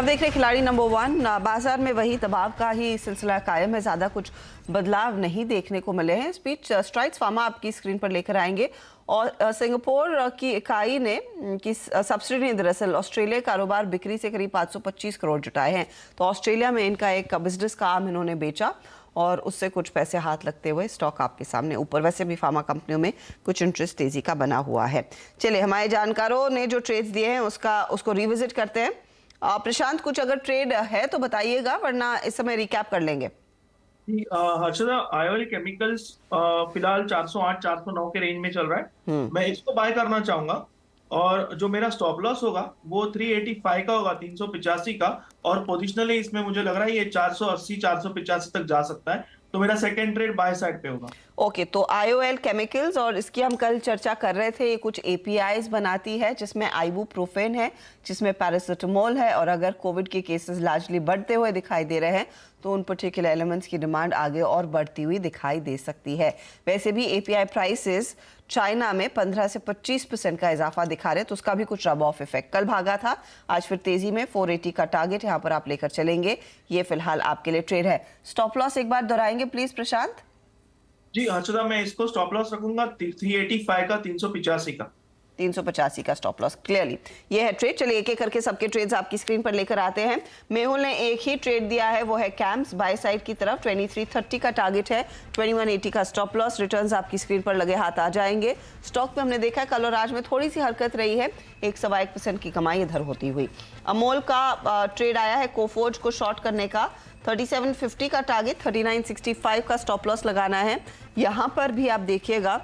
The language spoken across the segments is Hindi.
अब देख रहे हैं खिलाड़ी नंबर 1। बाजार में वही दबाव का ही सिलसिला कायम है, ज्यादा कुछ बदलाव नहीं देखने को मिले हैं। स्पीच स्ट्राइड्स फार्मा आपकी स्क्रीन पर लेकर आएंगे और सिंगापुर की इकाई ने की सब्सिडी ने दरअसल ऑस्ट्रेलिया कारोबार बिक्री से करीब 525 करोड़ जुटाए हैं। तो ऑस्ट्रेलिया में इनका एक बिजनेस का आर्म इन्होंने बेचा और उससे कुछ पैसे हाथ लगते हुए स्टॉक आपके सामने ऊपर। वैसे भी फार्मा कंपनियों में कुछ इंटरेस्ट तेजी का बना हुआ है। चलिए, हमारे जानकारों ने जो ट्रेड्स दिए हैं उसको रिविजिट करते हैं। प्रशांत, कुछ अगर ट्रेड है तो बताइएगा, वरना इस समय रिकैप कर लेंगे। हर्षदा, आईओएल केमिकल्स फिलहाल 408 409 के रेंज में चल रहा है। मैं इसको बाय करना चाहूंगा और जो मेरा स्टॉप लॉस होगा वो 385 का होगा, 385 का। और पोजिशनली इसमें मुझे लग रहा है ये 480 485 तक जा सकता है, तो मेरा सेकंड ट्रेड बाय साइड पे होगा। ओके, तो आईओएल केमिकल्स, और इसकी हम कल चर्चा कर रहे थे, ये कुछ एपीआईज बनाती है जिसमें आइबुप्रोफेन है, जिसमें पैरासिटामोल है। और अगर कोविड के केसेस लार्जली बढ़ते हुए दिखाई दे रहे हैं तो उन पर्टिकुलर एलिमेंट्स की डिमांड आगे और बढ़ती हुई दिखाई दे सकती है। वैसे भी एपीआई प्राइसेस चाइना में 15 से 25% का इजाफा दिखा रहे, तो उसका भी कुछ रब ऑफ इफेक्ट कल भागा था। आज फिर तेजी में 480 का टारगेट यहाँ पर आप लेकर चलेंगे। ये फिलहाल आपके लिए ट्रेड है। स्टॉप लॉस एक बार दोहराएंगे प्लीज प्रशांत। जी हर्षदा, मैं इसको स्टॉप लॉस रखूंगा 385 का, 385 का। 385 का स्टॉप लॉस। क्लियरली ये है ट्रेड। चलिए एक एक करके सबके ट्रेड्स आपकी स्क्रीन पर लेकर आते हैं। मेहुल ने एक ही ट्रेड दिया है, वो है कैम्स बाय साइड की तरफ। 2330 का टारगेट है, 2180 का स्टॉप लॉस। रिटर्न्स आपकी स्क्रीन पर लगे हाथ आ जाएंगे। स्टॉक में हमने देखा है कल और आज में थोड़ी सी हरकत रही है, 1.1% की कमाई इधर होती हुई। अमोल का ट्रेड आया है कोफोर्ज को शॉर्ट करने का। 3750 का टारगेट, 3965 का स्टॉप लॉस लगाना है। यहाँ पर भी आप देखिएगा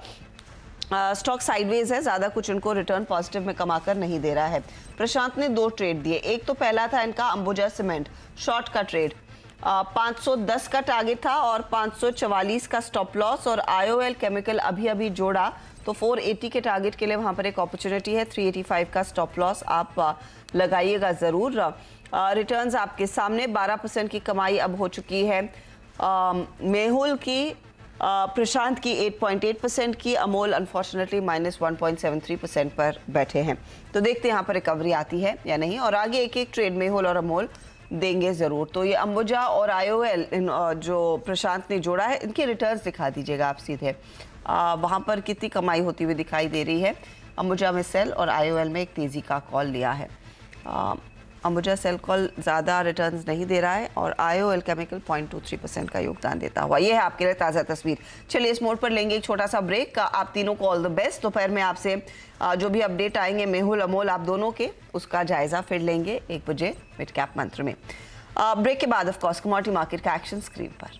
स्टॉक साइडवेज है, ज्यादा कुछ इनको रिटर्न पॉजिटिव में कमाकर नहीं दे रहा है। प्रशांत ने दो ट्रेड दिए। एक तो पहला था इनका अंबुजा सीमेंट शॉर्ट का ट्रेड, 510 का टारगेट था और 544 का स्टॉप लॉस। और आईओएल केमिकल अभी जोड़ा तो 480 के टारगेट के लिए वहां पर एक अपॉर्चुनिटी है। 385 का स्टॉप लॉस आप लगाइएगा जरूर। रिटर्न्स आपके सामने, 12% की कमाई अब हो चुकी है मेहुल की, प्रशांत की 8.8% की। अमोल अनफॉर्चुनेटली -1.73% पर बैठे हैं। तो देखते हैं यहाँ पर रिकवरी आती है या नहीं, और आगे एक एक ट्रेड मेहुल और अमोल देंगे जरूर। तो ये अंबुजा और आईओएल जो प्रशांत ने जोड़ा है, इनके रिटर्न्स दिखा दीजिएगा आप सीधे। वहाँ पर कितनी कमाई होती हुई दिखाई दे रही है। अंबुजा में सेल और आईओएल में एक तेजी का कॉल लिया है। अंबुजा सेल कॉल ज़्यादा रिटर्न्स नहीं दे रहा है और आईओएल केमिकल 0.23% का योगदान देता हुआ। ये है आपके लिए ताज़ा तस्वीर। चलिए इस मोड पर लेंगे एक छोटा सा ब्रेक। आप तीनों को ऑल द बेस्ट। दोपहर में आपसे जो भी अपडेट आएंगे मेहुल अमोल आप दोनों के, उसका जायजा फिर लेंगे 1 बजे मिड कैप मंत्र में। ब्रेक के बाद ऑफ कोर्स कमोडिटी मार्केट का एक्शन स्क्रीन पर।